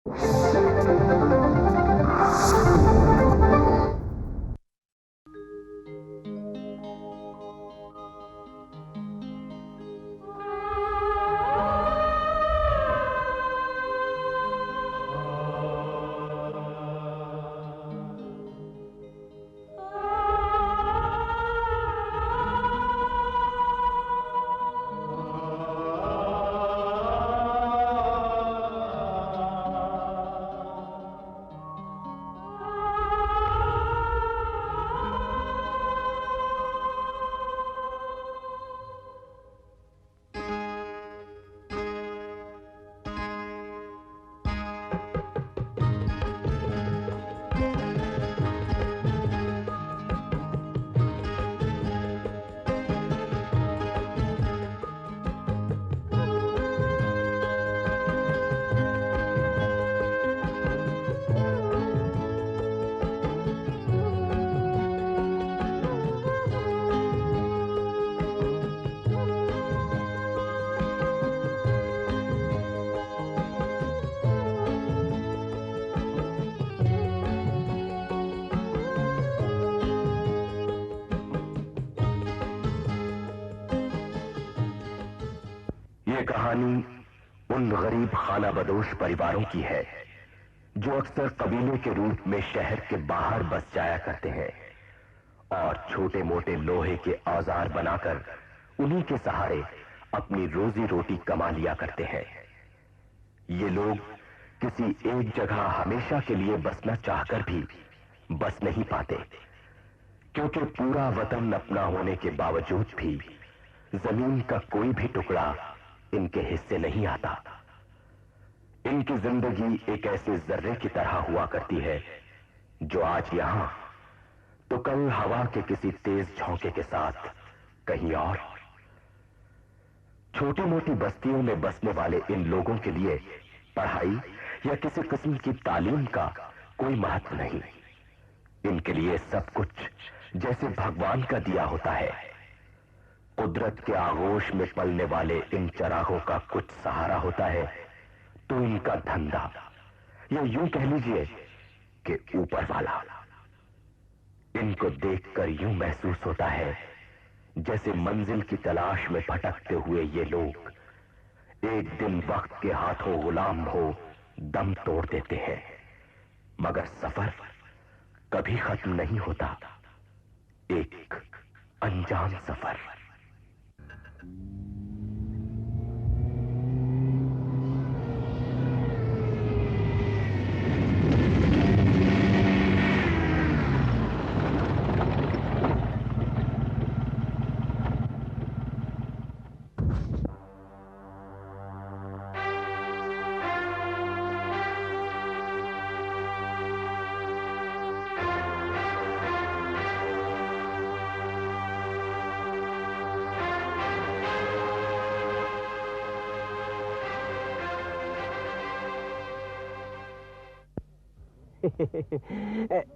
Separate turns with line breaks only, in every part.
ये कहानी उन गरीब खाना बदोश परिवारों की है जो अक्सर कबीले के रूप में शहर के बाहर बस जाया करते हैं और छोटे मोटे लोहे के औजार बनाकर उन्हीं के सहारे अपनी रोजी रोटी कमा लिया करते हैं। ये लोग किसी एक जगह हमेशा के लिए बसना चाहकर भी बस नहीं पाते, क्योंकि पूरा वतन अपना होने के बावजूद भी जमीन का कोई भी टुकड़ा इनके हिस्से नहीं आता। इनकी जिंदगी एक ऐसे जर्रे की तरह हुआ करती है जो आज यहां तो कल हवा के किसी तेज झोंके के साथ कहीं और। छोटी मोटी बस्तियों में बसने वाले इन लोगों के लिए पढ़ाई या किसी किस्म की तालीम का कोई महत्व नहीं। इनके लिए सब कुछ जैसे भगवान का दिया होता है। कुदरत के आगोश में पलने वाले इन चरागों का कुछ सहारा होता है तो इनका धंधा, या यूं कह लीजिए कि ऊपर वाला। इनको देखकर यूं महसूस होता है जैसे मंजिल की तलाश में भटकते हुए ये लोग एक दिन वक्त के हाथों गुलाम हो दम तोड़ देते हैं, मगर सफर कभी खत्म नहीं होता। एक अनजान सफर।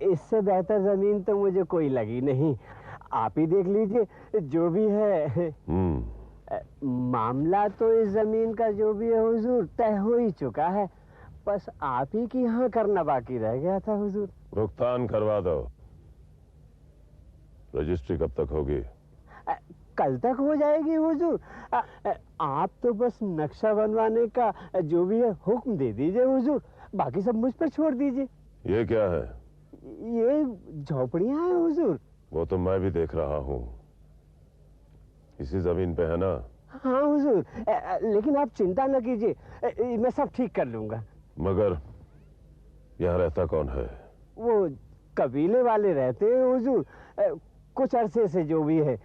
इससे बेहतर जमीन तो मुझे कोई लगी नहीं। आप ही देख लीजिए जो भी है। मामला तो इस जमीन का जो भी है हुजूर तय हो ही चुका है, बस आप ही की यहाँ करना बाकी रह गया था हुजूर।
भुगतान करवा दो। रजिस्ट्री कब तक होगी?
कल तक हो जाएगी हुजूर। आप तो बस नक्शा बनवाने का जो भी है हुक्म दे दीजिए हुजूर, बाकी सब मुझ पर छोड़ दीजिए।
ये क्या है?
ये झोपड़ियां हैं हुजूर।
वो तो मैं भी देख रहा हूँ, इसी जमीन पे है ना?
हाँ हुजूर, लेकिन आप चिंता न कीजिए, मैं सब ठीक कर लूंगा।
मगर यहाँ रहता कौन है?
वो कबीले वाले रहते हैं हुजूर, कुछ अरसे से जो भी है।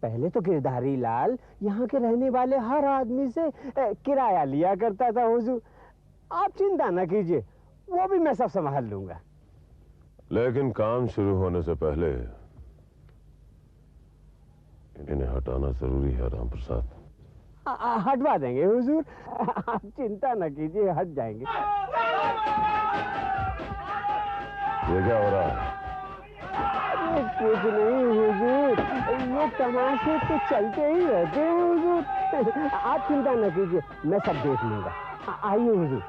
पहले तो गिरधारी लाल यहाँ के रहने वाले हर आदमी से किराया लिया करता था हुजूर। आप चिंता न कीजिए, वो भी मैं सब संभाल लूंगा।
लेकिन काम शुरू होने से पहले इन्हें हटाना जरूरी है राम प्रसाद।
हटवा देंगे हुजूर, आप चिंता न कीजिए, हट जाएंगे।
ये क्या हो रहा है?
अरे कुछ नहीं हुजूर, ये तमाशे तो चलते ही रहते हैं हुजूर। आप चिंता न कीजिए, मैं सब देख लूंगा। आइए हुजूर।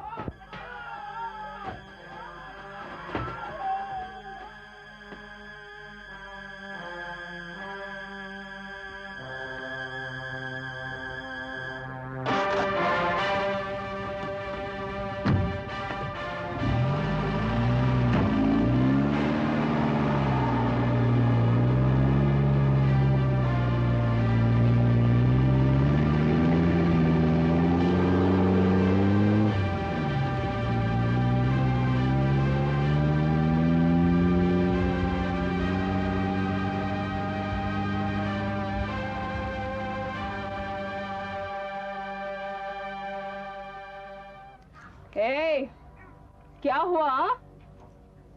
क्या हुआ?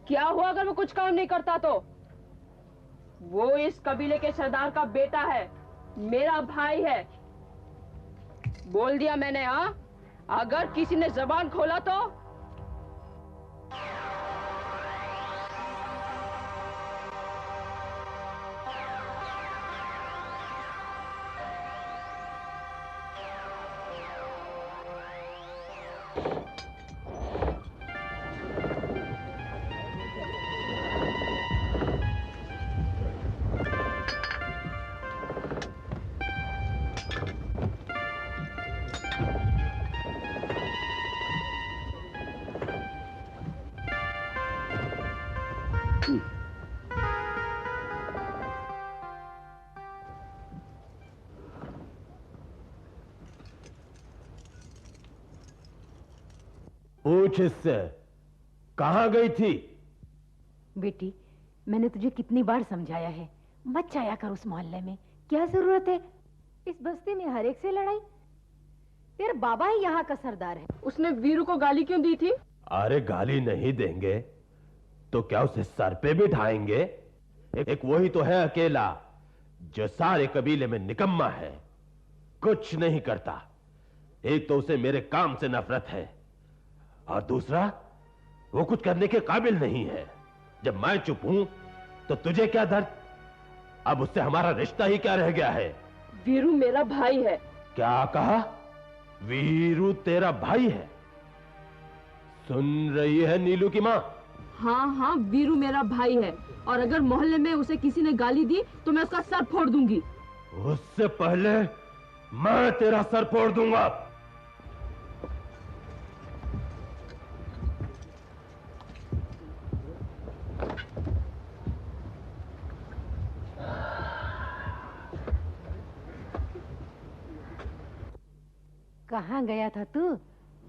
क्या हुआ अगर मैं कुछ काम नहीं करता तो? वो इस कबीले के सरदार का बेटा है, मेरा भाई है। बोल दिया मैंने। हाँ, अगर किसी ने जबान खोला तो
पूछ इससे, कहां गई थी?
बेटी, मैंने तुझे कितनी बार समझाया है, मत जाया कर उस मोहल्ले में। क्या जरूरत है? इस बस्ती में हर एक से लड़ाई। तेरा बाबा ही यहाँ का सरदार है।
उसने वीरू को गाली क्यों दी थी?
अरे गाली नहीं देंगे तो क्या उसे सर पे बिठाएंगे? एक वही तो है अकेला जो सारे कबीले में निकम्मा है, कुछ नहीं करता। एक तो उसे मेरे काम से नफरत है और दूसरा वो कुछ करने के काबिल नहीं है। जब मैं चुप हूं तो तुझे क्या दर्द? अब उससे हमारा रिश्ता ही क्या रह गया है?
वीरू मेरा भाई है।
क्या कहा? वीरू तेरा भाई है? सुन रही है नीलू की मां?
हाँ हाँ, वीरू मेरा भाई है और अगर मोहल्ले में उसे किसी ने गाली दी तो मैं उसका सर फोड़ दूंगी।
उससे पहले मैं तेरा सर फोड़ दूंगा।
कहाँ गया था तू?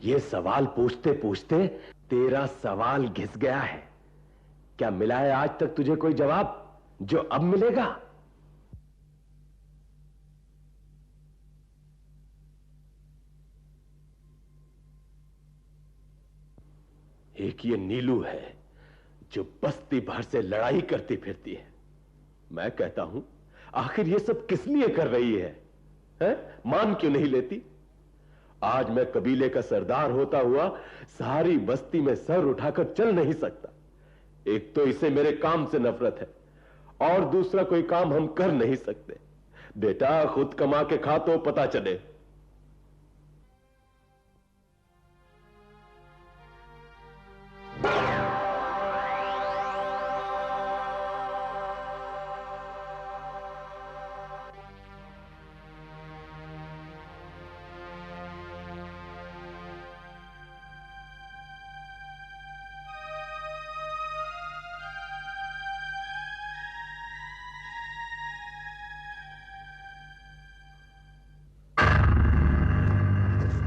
ये सवाल पूछते पूछते तेरा सवाल घिस गया है। क्या मिला है आज तक तुझे कोई जवाब जो अब मिलेगा? एक ये नीलू है जो बस्ती भर से लड़ाई करती फिरती है। मैं कहता हूं आखिर ये सब किस लिए कर रही है? मान क्यों नहीं लेती? आज मैं कबीले का सरदार होता हुआ सारी बस्ती में सर उठाकर चल नहीं सकता। एक तो इसे मेरे काम से नफरत है और दूसरा कोई काम हम कर नहीं सकते। बेटा खुद कमा के खा तो पता चले।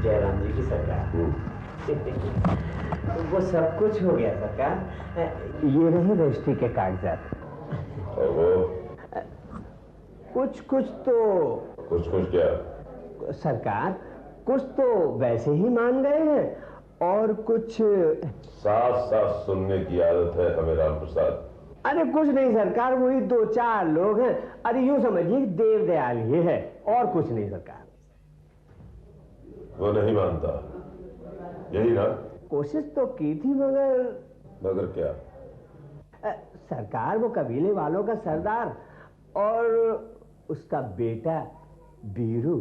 जयराम जी की सरकार। वो सब कुछ हो गया सरकार। ये रहे रजिस्ट्री के कागजात। कुछ कुछ तो।
कुछ क्या?
सरकार कुछ तो वैसे ही मान गए हैं और कुछ
साफ साफ सुनने की आदत है हमें राम प्रसाद।
अरे कुछ नहीं सरकार, वही 2-4 लोग हैं। अरे यूं समझिए देवदयाल ये है और कुछ नहीं सरकार।
वो नहीं मानता, यही ना?
कोशिश तो की थी
मगर क्या?
सरकार वो कबीले वालों का सरदार और उसका बेटा वीरू।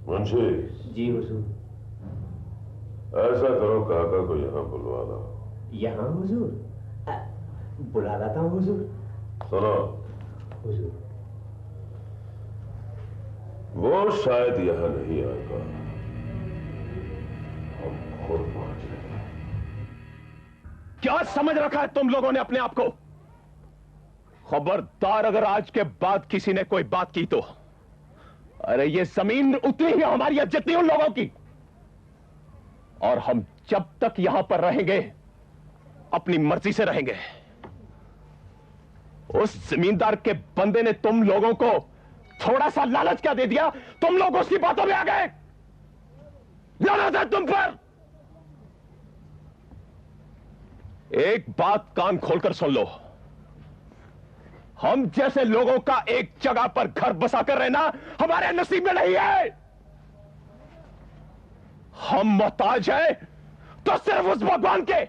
मुंशी
जी हुजूर।
ऐसा करो, काका को यहाँ बुलवा लो।
यहाँ हुजूर? बुला लाता हूँ हुजूर।
सुनो
हुजूर।
वो शायद यहाँ नहीं आएगा, हम खुद पहुंच जाएंगे।
क्या समझ रखा है तुम लोगों ने अपने आप को? खबरदार अगर आज के बाद किसी ने कोई बात की तो अरे ये जमीन उतनी ही हमारी है जितनी उन लोगों की। और हम जब तक यहां पर रहेंगे अपनी मर्जी से रहेंगे। उस जमींदार के बंदे ने तुम लोगों को थोड़ा सा लालच क्या दे दिया, तुम लोग उसकी बातों में आ गए। लानत है तुम पर।
एक बात कान खोलकर सुन लो। हम जैसे लोगों का एक जगह पर घर बसा कर रहना हमारे नसीब में नहीं है। हम मोहताज हैं तो सिर्फ उस भगवान के,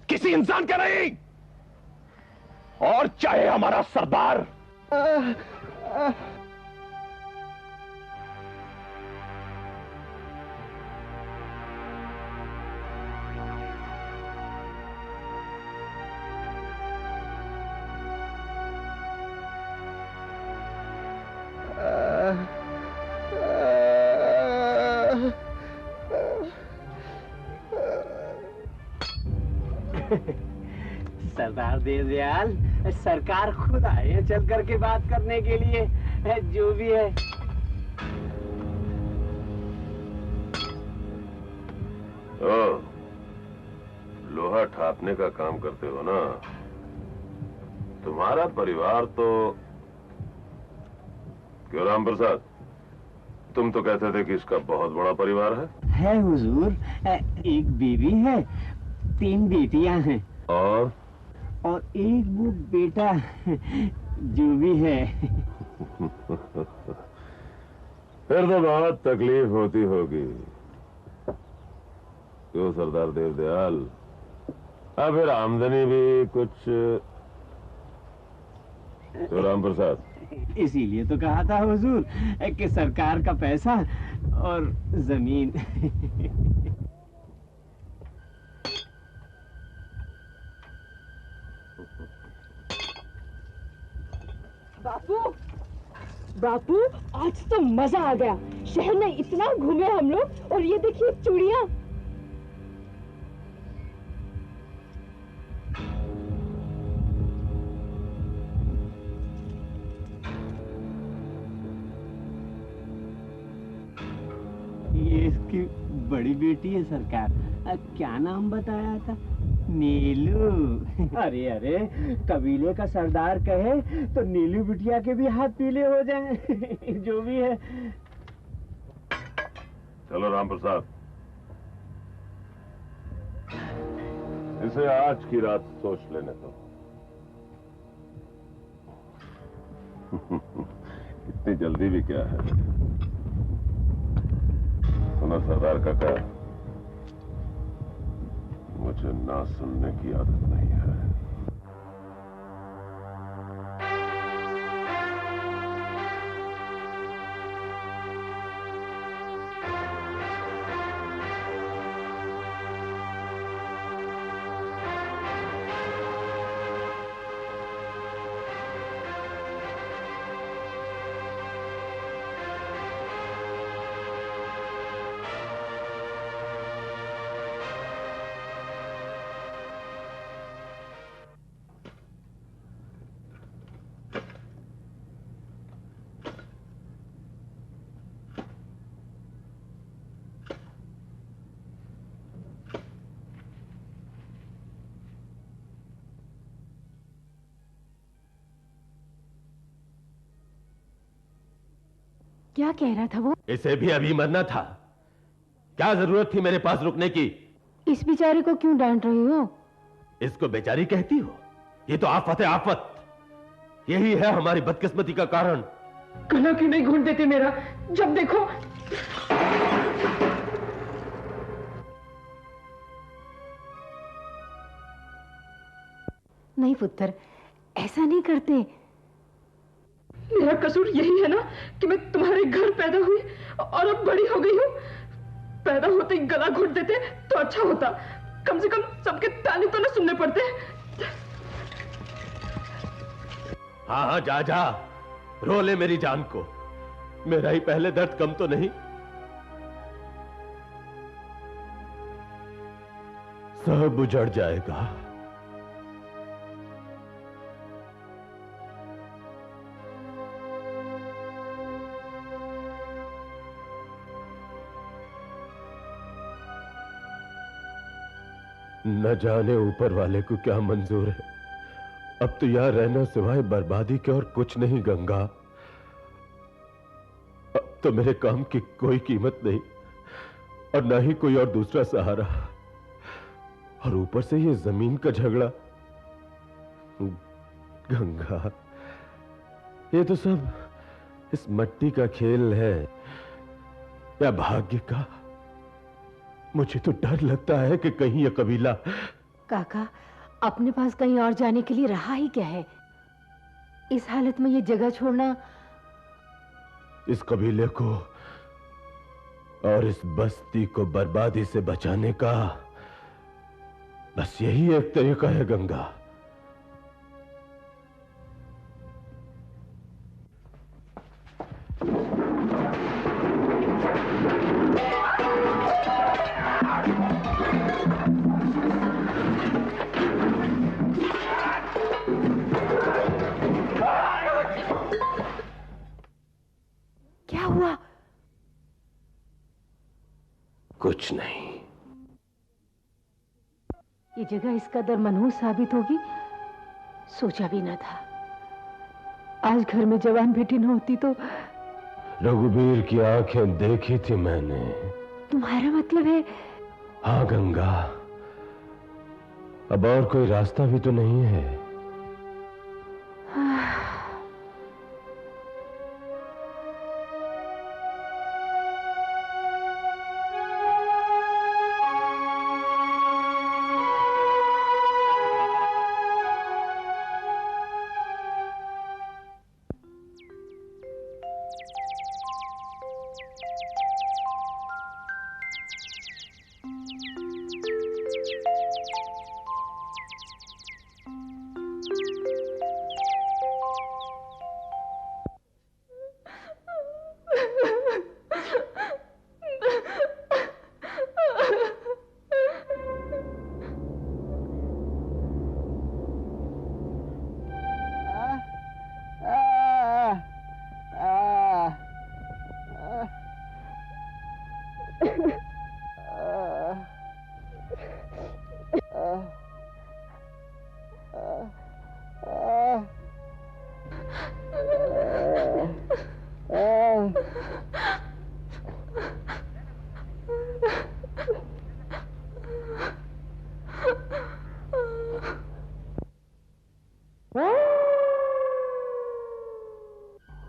किसी इंसान के नहीं। और चाहे हमारा सरदार
सरदार देवदयाल, सरकार खुद आए हैं चल करके बात करने के लिए, जो भी है।
ओ, लोहा ठापने का काम करते हो ना? तुम्हारा परिवार तो क्यों राम प्रसाद, तुम तो कहते थे कि इसका बहुत बड़ा परिवार है
हुजूर, एक बीवी है, 3 बेटियां हैं
और
एक वो बेटा जो भी है।
फिर तो बहुत तकलीफ होती होगी। क्यों सरदार देवदयाल, अब फिर आमदनी भी कुछ तो राम प्रसाद?
इसीलिए तो कहा था हुजूर कि सरकार का पैसा और जमीन।
बापू, बापू, आज तो मजा आ गया। शहर में इतना घूमे हम लोग, और ये देखिए चूड़ियां।
ये इसकी बड़ी बेटी है सरकार। क्या नाम बताया था? नीलू। अरे अरे, कबीले का सरदार कहे तो नीलू बिटिया के भी हाथ पीले हो जाएं। जो भी है।
चलो राम प्रसाद, इसे आज की रात सोच लेने दो। इतनी जल्दी भी क्या है? सुना सरदार काका, मुझे ना सुनने की आदत नहीं है।
क्या कह रहा था वो?
इसे भी अभी मरना था। क्या जरूरत थी मेरे पास रुकने की?
इस बेचारे को क्यों डांट रही हो?
इसको बेचारी कहती हो? ये तो आफत है, आफत। यही है हमारी बदकिस्मती का कारण।
गला क्यों नहीं घोंट देते मेरा? जब देखो।
नहीं पुत्र, ऐसा नहीं करते।
मेरा कसूर यही है ना कि मैं तुम्हारे घर पैदा हुई और अब बड़ी हो गई हूँ। पैदा होते ही गला घोंट देते तो अच्छा होता। कम से कम सबके ताने तो न सुनने पड़ते।
हाँ हाँ, जा जा, रो ले मेरी जान को। मेरा ही पहले दर्द कम तो नहीं। सब उजड़ जाएगा। न जाने ऊपर वाले को क्या मंजूर है। अब तो यहां रहना सिवाय बर्बादी के और कुछ नहीं गंगा। अब तो मेरे काम की कोई कीमत नहीं और ना ही कोई और दूसरा सहारा। और ऊपर से ये जमीन का झगड़ा। गंगा, ये तो सब इस मट्टी का खेल है या भाग्य का। मुझे तो डर लगता है कि कहीं यह कबीला।
काका, अपने पास कहीं और जाने के लिए रहा ही क्या है? इस हालत में ये जगह छोड़ना।
इस कबीले को और इस बस्ती को बर्बादी से बचाने का बस यही एक तरीका है गंगा।
क्या हुआ?
कुछ नहीं।
ये जगह इस कदर मनहूस साबित होगी, सोचा भी ना था। आज घर में जवान बेटी न होती तो।
रघुबीर की आंखें देखी थी मैंने।
तुम्हारा मतलब है?
हाँ गंगा, अब और कोई रास्ता भी तो नहीं है।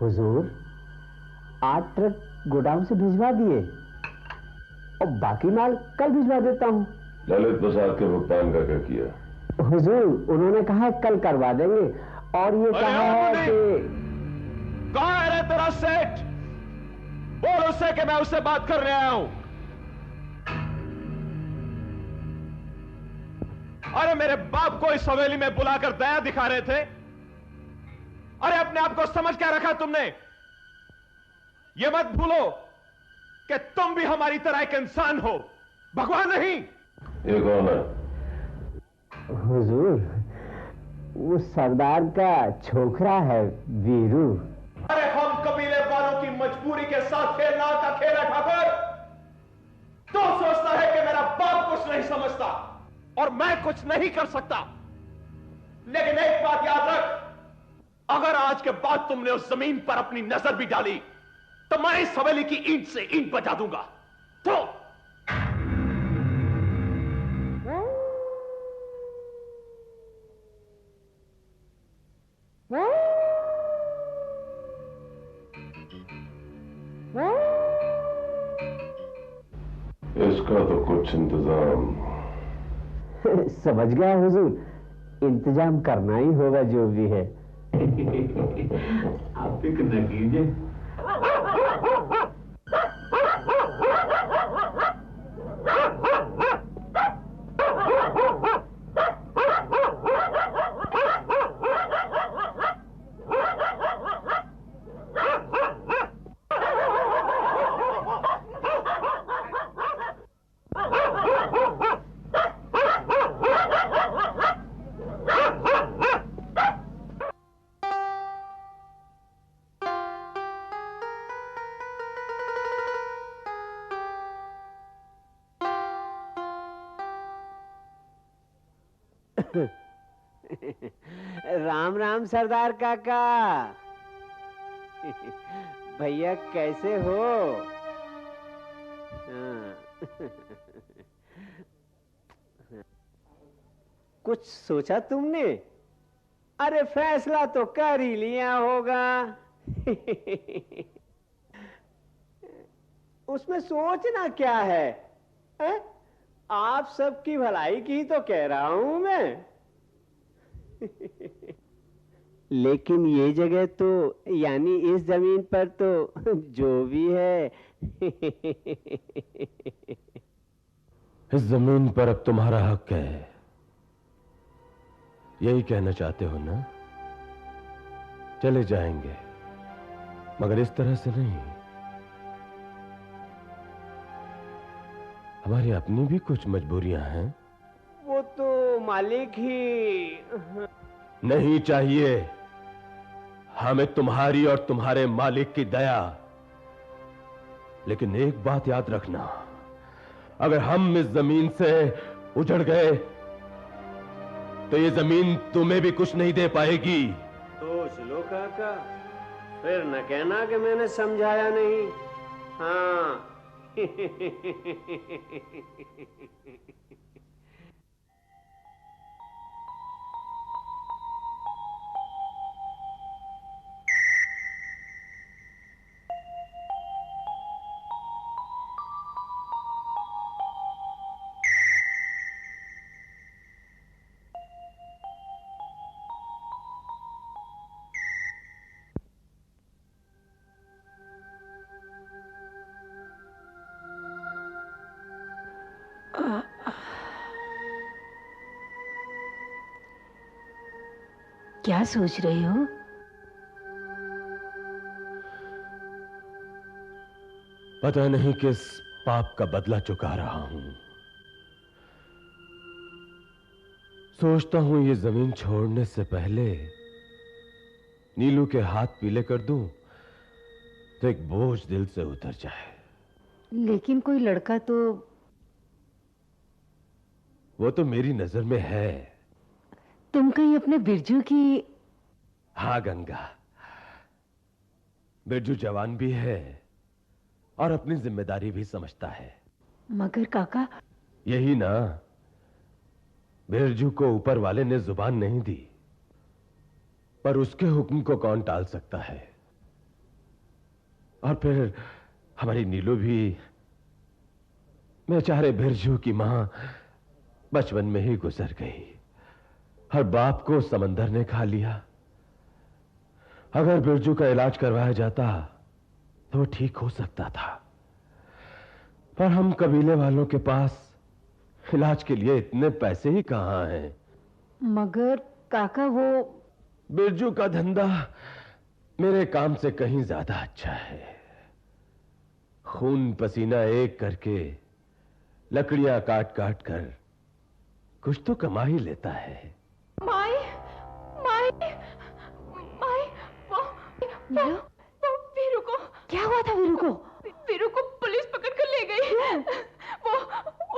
हुजूर, 8 ट्रक गोदाम से भिजवा दिए और बाकी माल कल भिजवा देता हूँ।
ललित प्रसाद के भुगतान का क्या किया?
हुजूर, उन्होंने कहा कल करवा देंगे और ये कहा है कि।
कहाँ है रे तेरा सेठ? बोल उससे कि मैं उससे बात करने आया हूं। अरे मेरे बाप को इस हवेली में बुलाकर दया दिखा रहे थे। अरे अपने आप को समझ क्या रखा तुमने? यह मत भूलो कि तुम भी हमारी तरह एक इंसान हो, भगवान नहीं।
ये कौन है?
हुजूर, वो सरदार का छोकरा है, वीरू।
अरे हम कबीले वालों की मजबूरी के साथ खेलना का खेल है ठाकुर। तो सोचता है कि मेरा बाप कुछ नहीं समझता और मैं कुछ नहीं कर सकता। लेकिन एक बात याद रख, अगर आज के बाद तुमने उस जमीन पर अपनी नजर भी डाली तो मैं इस हवेली की ईंट से ईंट बजा दूंगा। तो
इसका तो कुछ इंतजाम।
समझ गया हुजूर, इंतजाम करना ही होगा जो भी है।
आप फिक्र न कीजिए।
राम राम सरदार काका। भैया कैसे हो? कुछ सोचा तुमने? अरे फैसला तो कर ही लिया होगा। उसमें सोचना क्या है, हैं? आप सबकी भलाई की तो कह रहा हूं मैं। लेकिन ये जगह तो, यानी इस जमीन पर तो जो भी है।
इस जमीन पर अब तुम्हारा हक है, यही कहना चाहते हो ना? चले जाएंगे, मगर इस तरह से नहीं। हमारी अपनी भी कुछ मजबूरियां हैं।
वो तो मालिक ही।
नहीं चाहिए हमें तुम्हारी और तुम्हारे मालिक की दया। लेकिन एक बात याद रखना, अगर हम इस जमीन से उजड़ गए तो ये जमीन तुम्हें भी कुछ नहीं दे पाएगी।
सोच लो काका, फिर न कहना कि मैंने समझाया नहीं। हाँ।
क्या सोच रही हो?
पता नहीं किस पाप का बदला चुका रहा हूं। सोचता हूं ये जमीन छोड़ने से पहले नीलू के हाथ पीले कर दूं तो एक बोझ दिल से उतर जाए।
लेकिन कोई लड़का तो।
वो तो मेरी नजर में है।
तुम कहीं अपने बिरजू की।
हाँ गंगा, बिरजू जवान भी है और अपनी जिम्मेदारी भी समझता है।
मगर काका।
यही ना, बिरजू को ऊपर वाले ने जुबान नहीं दी, पर उसके हुक्म को कौन टाल सकता है। और फिर हमारी नीलू भी, बेचारे बिरजू की मां बचपन में ही गुजर गई। हर बाप को समंदर ने खा लिया। अगर बिरजू का इलाज करवाया जाता तो वो ठीक हो सकता था, पर हम कबीले वालों के पास इलाज के लिए इतने पैसे ही कहां हैं।
मगर काका वो।
बिरजू का धंधा मेरे काम से कहीं ज्यादा अच्छा है। खून पसीना एक करके लकड़ियां काट काट कर कुछ तो कमा ही लेता है।
माई, माई, माई, वो वीरू को।
क्या हुआ था वीरू को?
वीरू को पुलिस पकड़ कर ले गई। वो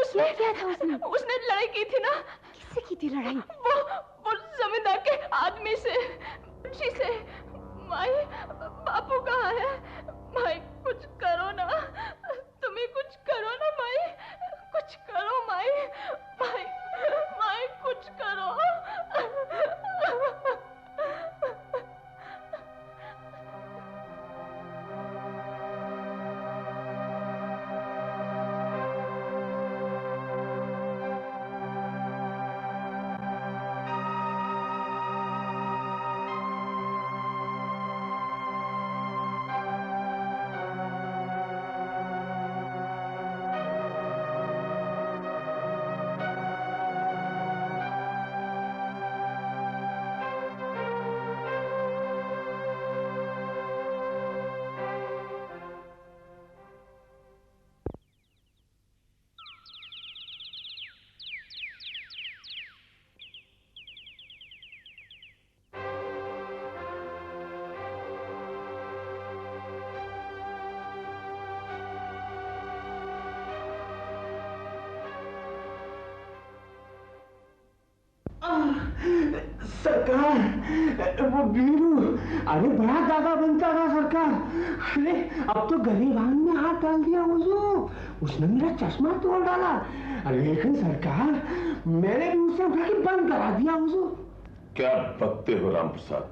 उसने
क्या था
उसने लड़ाई की थी ना।
किससे की थी लड़ाई?
वो जमींदार के आदमी से, मुंशी से। माई, बापू कहाँ है? माई कुछ करो ना, तुम्हें कुछ करो ना माई, कुछ करो माई, माई, माई कुछ करो।
सरकार वो बीरू, अरे बड़ा दादा बनता था सरकार। अरे अब तो गरीबान में हाथ डाल दिया हुजूर, उसने मेरा चश्मा तोड़ डाला। लेकिन सरकार मैंने भी उसे उठा के बंद करा दिया हुजूर।
क्या बकते हो राम प्रसाद?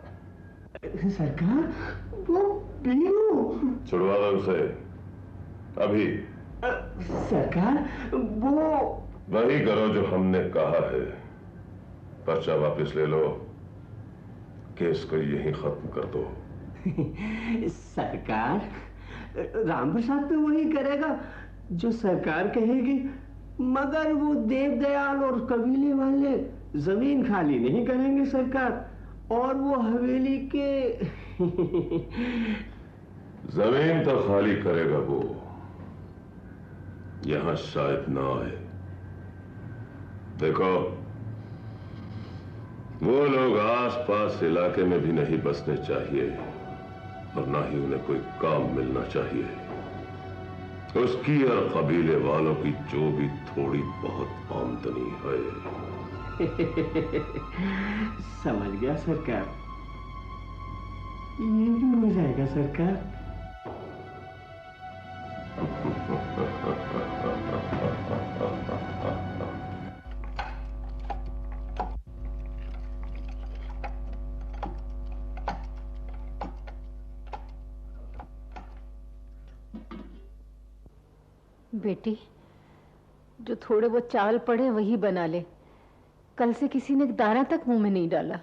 सरकार वो बीरू।
छुड़वा दो उसे अभी।
सरकार वो
वही करो जो हमने कहा है। पर्चा वापस ले लो, केस को यहीं खत्म कर दो।
सरकार राम प्रसाद तो वही करेगा जो सरकार कहेगी, मगर वो देवदयाल और कबीले वाले जमीन खाली नहीं करेंगे सरकार। और वो हवेली के
जमीन तो खाली करेगा वो, यहां शायद ना आए। देखो, वो लोग आसपास इलाके में भी नहीं बसने चाहिए और ना ही उन्हें कोई काम मिलना चाहिए। उसकी और कबीले वालों की जो भी थोड़ी बहुत आमदनी है।
समझ गया सरकार, ये भी हो जाएगा सरकार।
बेटी, जो थोड़े बहुत चावल पड़े वही बना ले। कल से किसी ने दाना तक मुंह में नहीं डाला।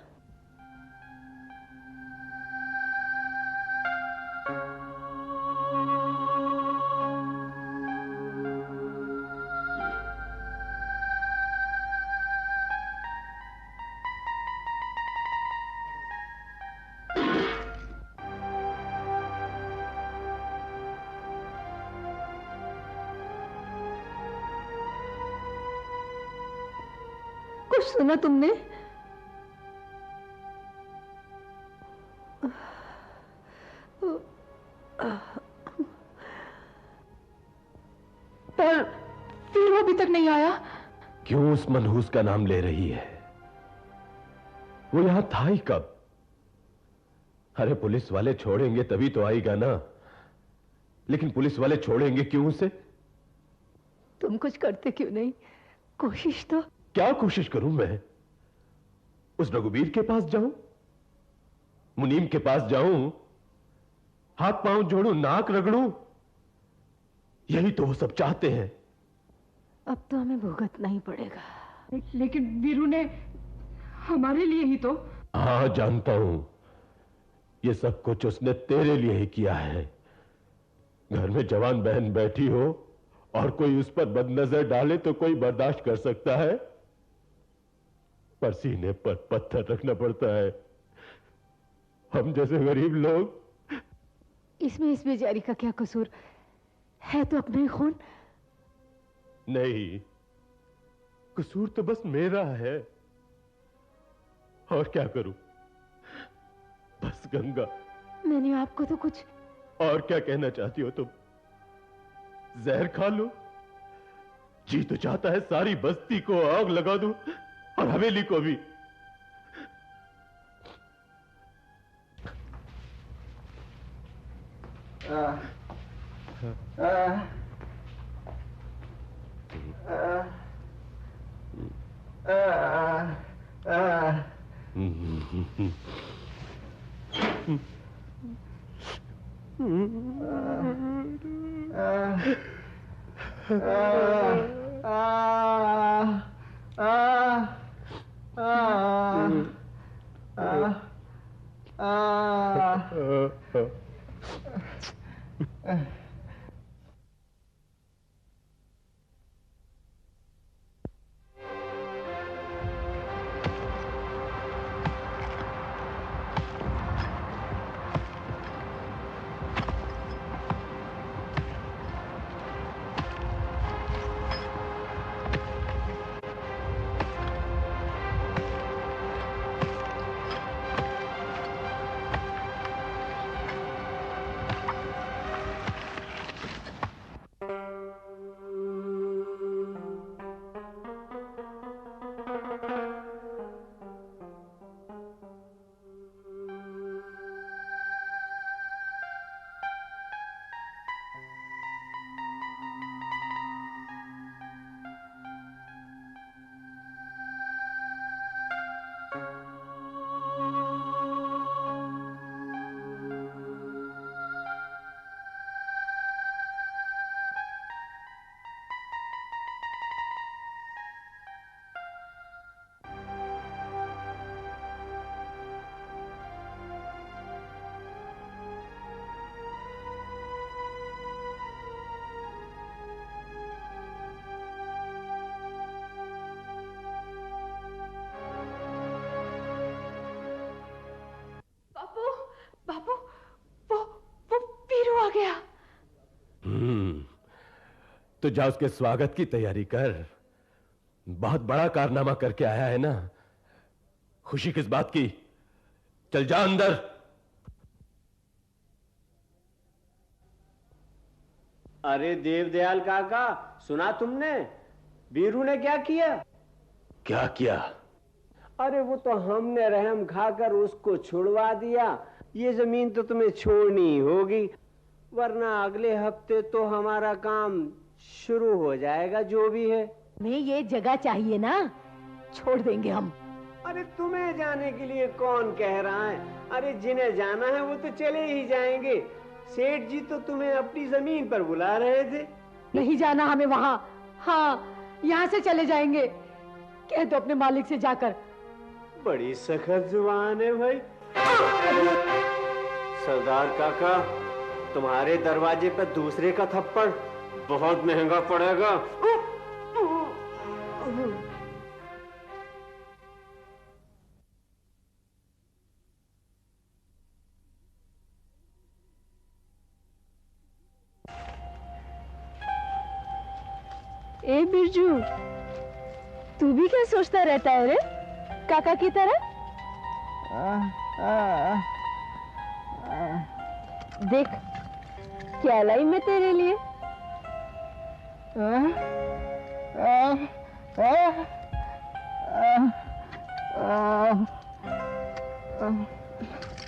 कुछ सुना तुमने? पर फिर वो अभी तक नहीं आया।
क्यों उस मनहूस का नाम ले रही है? वो यहां था ही कब? अरे पुलिस वाले छोड़ेंगे तभी तो आएगा ना। लेकिन पुलिस वाले छोड़ेंगे क्यों उसे?
तुम कुछ करते क्यों नहीं? कोशिश तो।
क्या कोशिश करूं मैं? उस रघुवीर के पास जाऊं, मुनीम के पास जाऊं, हाथ पांव जोड़ूं, नाक रगड़ूं? यही तो वो सब चाहते हैं।
अब तो हमें भुगतना ही पड़ेगा।
लेकिन वीरू ने हमारे लिए ही तो।
हाँ जानता हूं, ये सब कुछ उसने तेरे लिए ही किया है। घर में जवान बहन बैठी हो और कोई उस पर बदनजर डाले तो कोई बर्दाश्त कर सकता है? पर सीने पर पत्थर रखना पड़ता है। हम जैसे गरीब लोग।
इसमें इस बेचारी का क्या कसूर है? तो अपना ही खून।
नहीं, कसूर तो बस मेरा है। और क्या करूं? बस गंगा।
मैंने आपको तो कुछ।
और क्या कहना चाहती हो तुम? जहर खा लो? जी तो चाहता है सारी बस्ती को आग लगा दूं और हवेली को भी।
बाबू, वो वीरू आ गया।
तो जा उसके स्वागत की तैयारी कर। बहुत बड़ा कारनामा करके आया है ना। खुशी किस बात की? चल जा अंदर।
अरे देवदयाल काका, सुना तुमने वीरू ने क्या किया?
क्या किया?
अरे वो तो हमने रहम खाकर उसको छुड़वा दिया। ये जमीन तो तुम्हें छोड़नी ही होगी, वरना अगले हफ्ते तो हमारा काम शुरू हो जाएगा जो भी है।
हमें ये जगह चाहिए ना, छोड़ देंगे हम।
अरे तुम्हें जाने के लिए कौन कह रहा है? अरे जिन्हें जाना है वो तो चले ही जाएंगे। सेठ जी तो तुम्हें अपनी जमीन पर बुला रहे थे।
नहीं जाना हमें वहां। हाँ, यहाँ से चले जाएंगे। कह दो अपने मालिक से जाकर।
बड़ी सख्त जुबान है भाई। सरदार काका, तुम्हारे दरवाजे पर दूसरे का थप्पड़ बहुत महंगा पड़ेगा।
ए बिरजू, तू भी क्या सोचता रहता है रे काका की तरह? देख क्या लाई मैं तेरे लिए।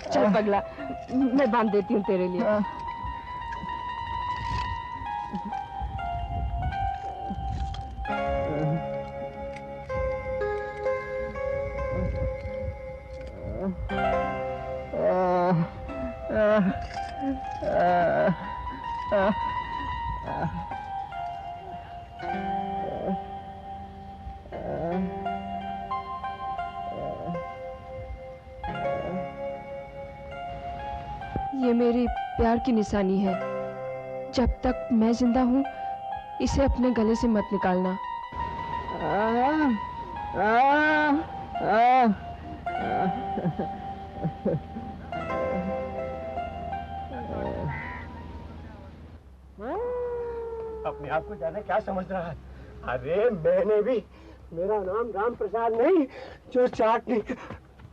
चल पगला, मैं बांध देती हूँ तेरे लिए।
ये मेरी प्यार की निशानी है। जब तक मैं जिंदा हूँ इसे अपने गले से मत निकालना।
अपने आप को ज्यादा क्या समझ रहा है? अरे मैंने भी, मेरा नाम राम प्रसाद नहीं जो चाट नहीं।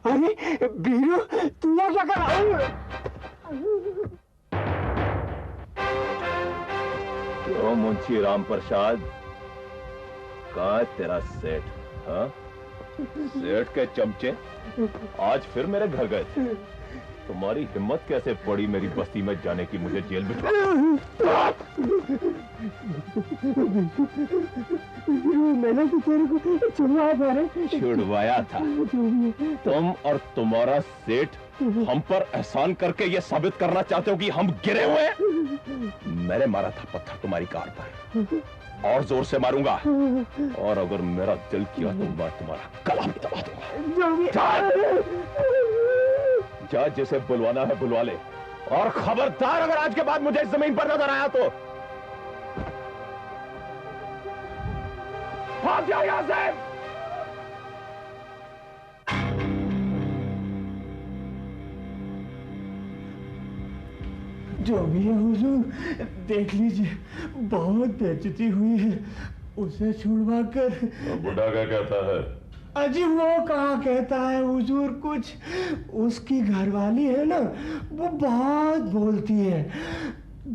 अरे बीरू, तू यहाँ क्या कर रहा है?
क्यों मुंशी राम प्रसाद, कहाँ है तेरा सेठ? हाँ, सेठ के चमचे आज फिर मेरे घर गए थे। तुम्हारी हिम्मत कैसे पड़ी मेरी बस्ती में जाने की, मुझे जेल बिठा?
मैंने तो तेरे को
छुड़वाया था। तुम और तुम्हारा सेठ हम पर एहसान करके ये साबित करना चाहते हो कि हम गिरे हुए हैं। मैंने मारा था पत्थर तुम्हारी कार पर, और जोर से मारूंगा, और अगर मेरा दिल किया तो मैं तुम्हारा गला भी दबा दूंगा। जा, जैसे बुलवाना है बुलवा ले, और खबरदार अगर आज के बाद मुझे इस जमीन पर नजर आया तो भाग जाओ यहां से।
जो भी है हुजूर, देख लीजिए बहुत बेइज्जती हुई है। उसे छुड़वा कर।
बुढ़ा क्या कहता है?
अजी वो कहाँ कहता है हुजूर कुछ। उसकी घरवाली है ना, वो बहुत बोलती है।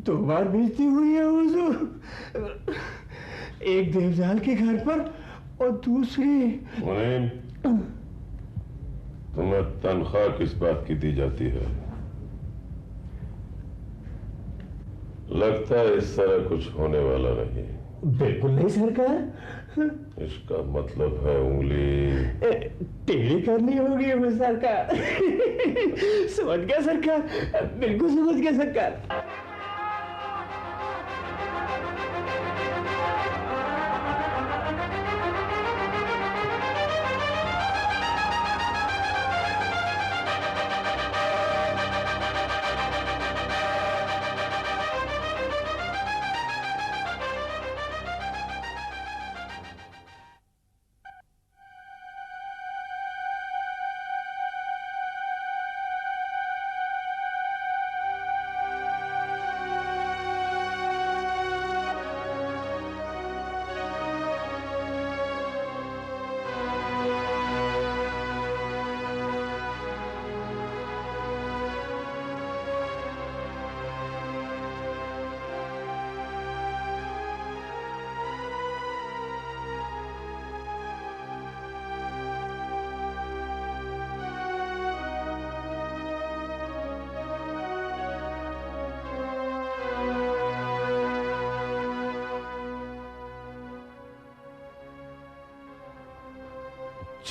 2 बार बेइज्जती हुई है हुजूर, एक देवजाल के घर पर और दूसरी।
मुनीम, तुम्हें तनख्वाह किस बात की दी जाती है? लगता है इस तरह कुछ होने वाला नहीं।
बिल्कुल नहीं सरकार।
इसका मतलब है उंगली
टेढ़ी करनी होगी वो सरकार। समझ गया सरकार, बिल्कुल समझ गया सरकार।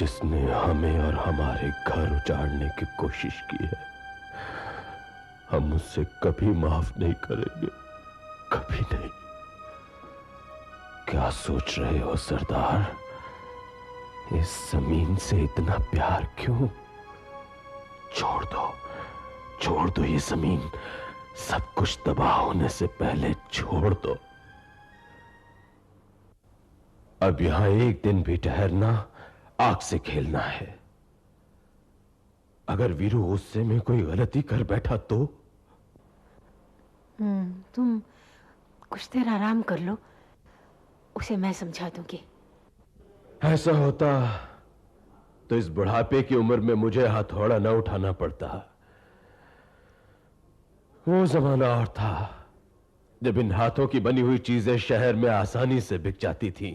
जिसने हमें और हमारे घर उजाड़ने की कोशिश की है, हम उससे कभी माफ नहीं करेंगे, कभी नहीं। क्या सोच रहे हो सरदार? इस जमीन से इतना प्यार क्यों? छोड़ दो ये जमीन। सब कुछ तबाह होने से पहले छोड़ दो। अब यहां एक दिन भी ठहरना आग से खेलना है। अगर वीरू उससे में कोई गलती कर बैठा तो?
तुम कुछ देर आराम कर लो, उसे मैं समझा दूंगी।
ऐसा होता तो इस बुढ़ापे की उम्र में मुझे हथौड़ा न उठाना पड़ता। वो जमाना और था जब इन हाथों की बनी हुई चीजें शहर में आसानी से बिक जाती थी।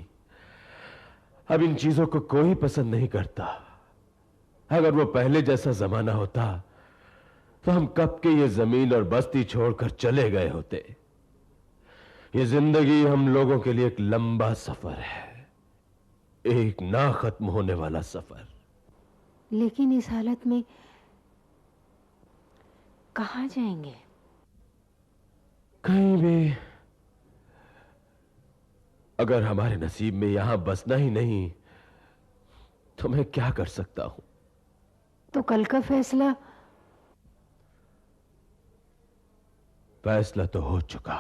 अब इन चीजों को कोई पसंद नहीं करता। अगर वो पहले जैसा जमाना होता तो हम कब के ये जमीन और बस्ती छोड़कर चले गए होते। ये जिंदगी हम लोगों के लिए एक लंबा सफर है, एक ना खत्म होने वाला सफर।
लेकिन इस हालत में कहां जाएंगे?
कहीं भी। अगर हमारे नसीब में यहां बसना ही नहीं तो मैं क्या कर सकता हूं?
तो कल का फैसला
तो हो चुका।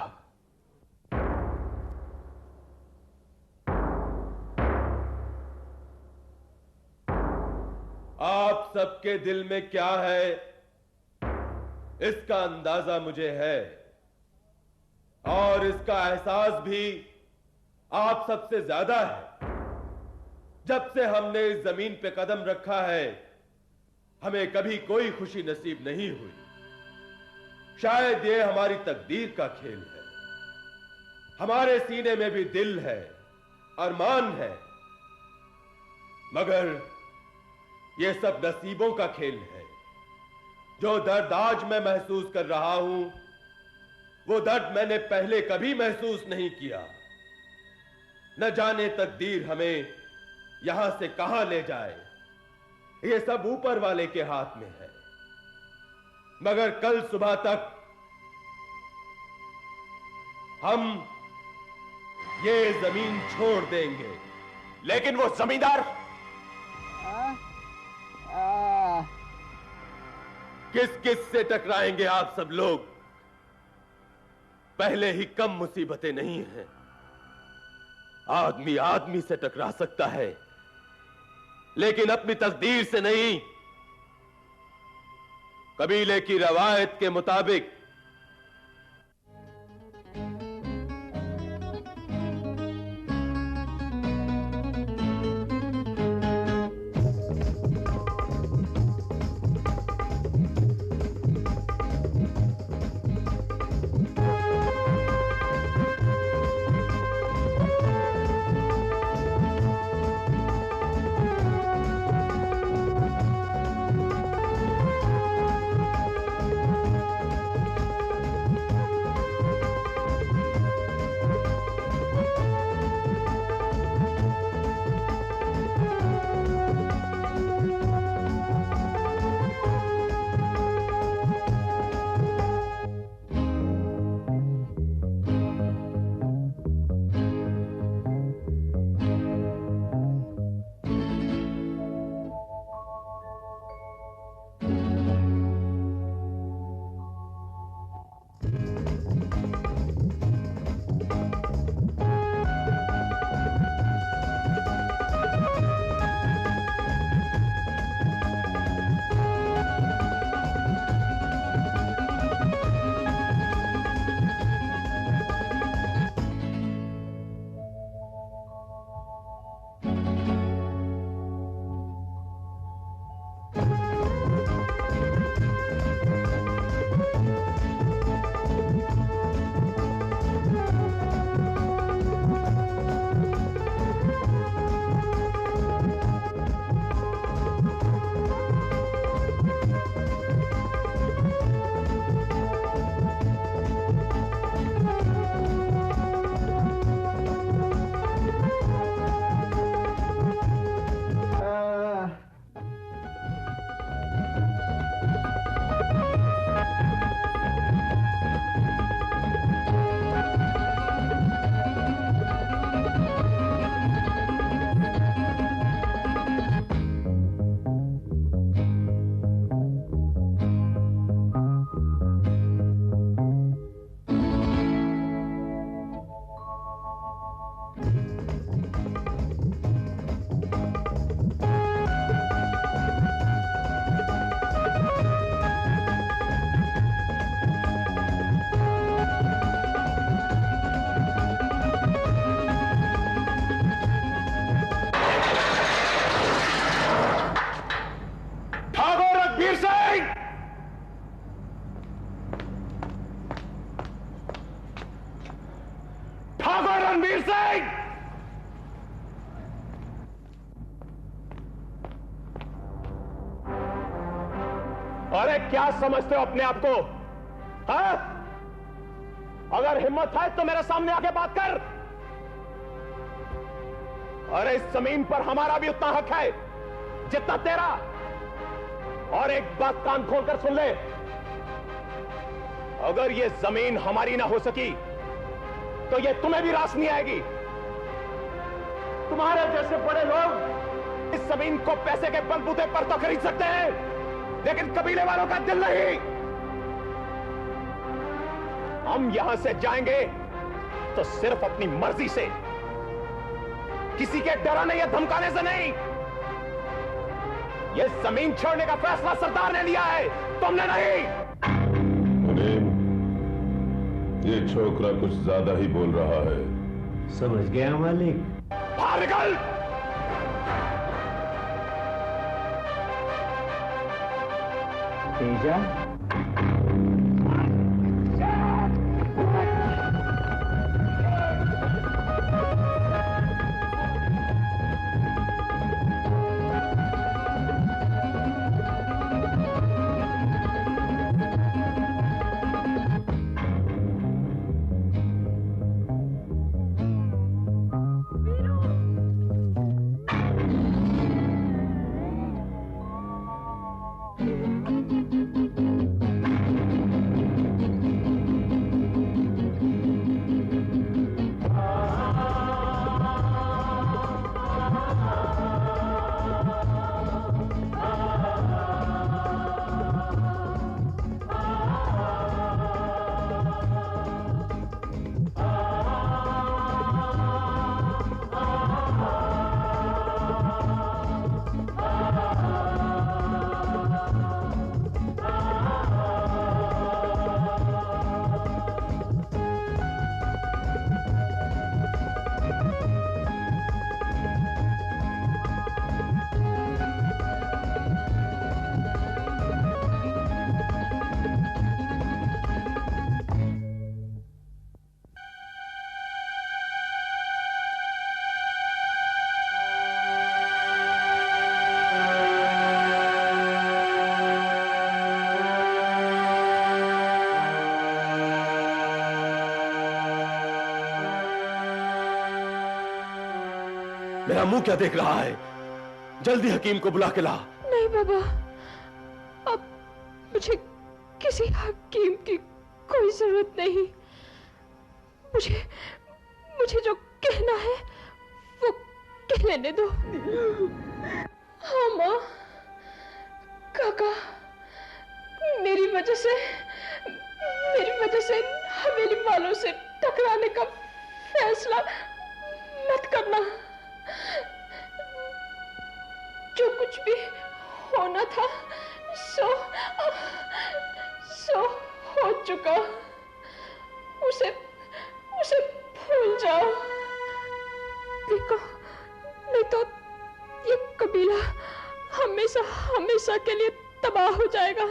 आप सबके दिल में क्या है इसका अंदाजा मुझे है, और इसका एहसास भी आप सबसे ज्यादा है। जब से हमने इस जमीन पे कदम रखा है, हमें कभी कोई खुशी नसीब नहीं हुई। शायद ये हमारी तकदीर का खेल है। हमारे सीने में भी दिल है, अरमान है, मगर ये सब नसीबों का खेल है। जो दर्द आज मैं महसूस कर रहा हूं, वो दर्द मैंने पहले कभी महसूस नहीं किया। न जाने तकदीर हमें यहां से कहां ले जाए, ये सब ऊपर वाले के हाथ में है। मगर कल सुबह तक हम ये जमीन छोड़ देंगे।
लेकिन वो जमींदार
किस किस से टकराएंगे आप सब लोग? पहले ही कम मुसीबतें नहीं हैं। आदमी आदमी से टकरा सकता है, लेकिन अपनी तकदीर से नहीं। कबीले की रवायत के मुताबिक अरे क्या समझते हो अपने आप को? हाँ? अगर हिम्मत है तो मेरे सामने आके बात कर। अरे इस जमीन पर हमारा भी उतना हक है जितना तेरा। और एक बात कान खोलकर सुन ले, अगर ये जमीन हमारी ना हो सकी तो ये तुम्हें भी रास नहीं आएगी। तुम्हारे जैसे बड़े लोग इस जमीन को पैसे के बलबूते पर तो खरीद सकते हैं, लेकिन कबीले वालों का दिल नहीं। हम यहां से जाएंगे तो सिर्फ अपनी मर्जी से, किसी के डराने या धमकाने से नहीं। यह जमीन छोड़ने का फैसला सरदार ने लिया है, तुमने नहीं।
मुनीम, ये छोकरा कुछ ज्यादा ही बोल रहा है।
समझ गया मालिक।
बाहर निकल।
तेजा,
मेरा मुंह क्या देख रहा है? जल्दी हकीम को बुला के ला।
नहीं बाबा, अब मुझे किसी हकीम की कोई जरूरत नहीं। मुझे जो कहना है वो कह लेने दो। हाँ माँ, काका, मेरी वजह से हवेली वालों से टकराने का फैसला मत करना। जो कुछ भी होना था सो हो चुका। उसे भूल जाओ। देखो, नहीं तो ये कबीला हमेशा के लिए तबाह हो जाएगा।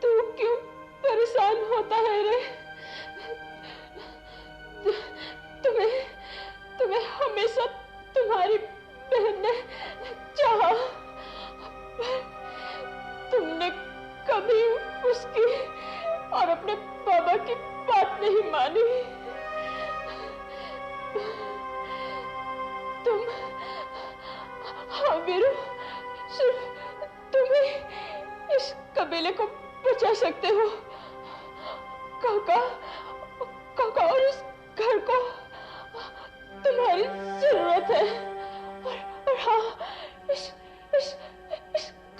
तू क्यों परेशान होता है रे? तुम्हें हमेशा तुम्हारी बहन ने चाहा, तुमने कभी उसकी और अपने बाबा की बात नहीं मानी। हाँ वीरू, सिर्फ तुम ही इस कबीले को बचा सकते हो। काका और इस घर को तुम्हारी जरूरत है। और हाँ, इस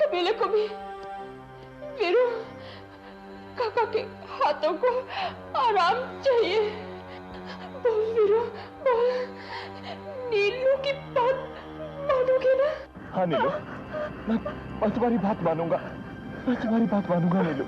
कबीले को भी। वीरू, काका के हाथों को आराम चाहिए। बोल वीरू, बोल। नीलू की बात मानोगे ना?
हाँ नीलू, मैं तुम्हारी बात मानूंगा। नीलू।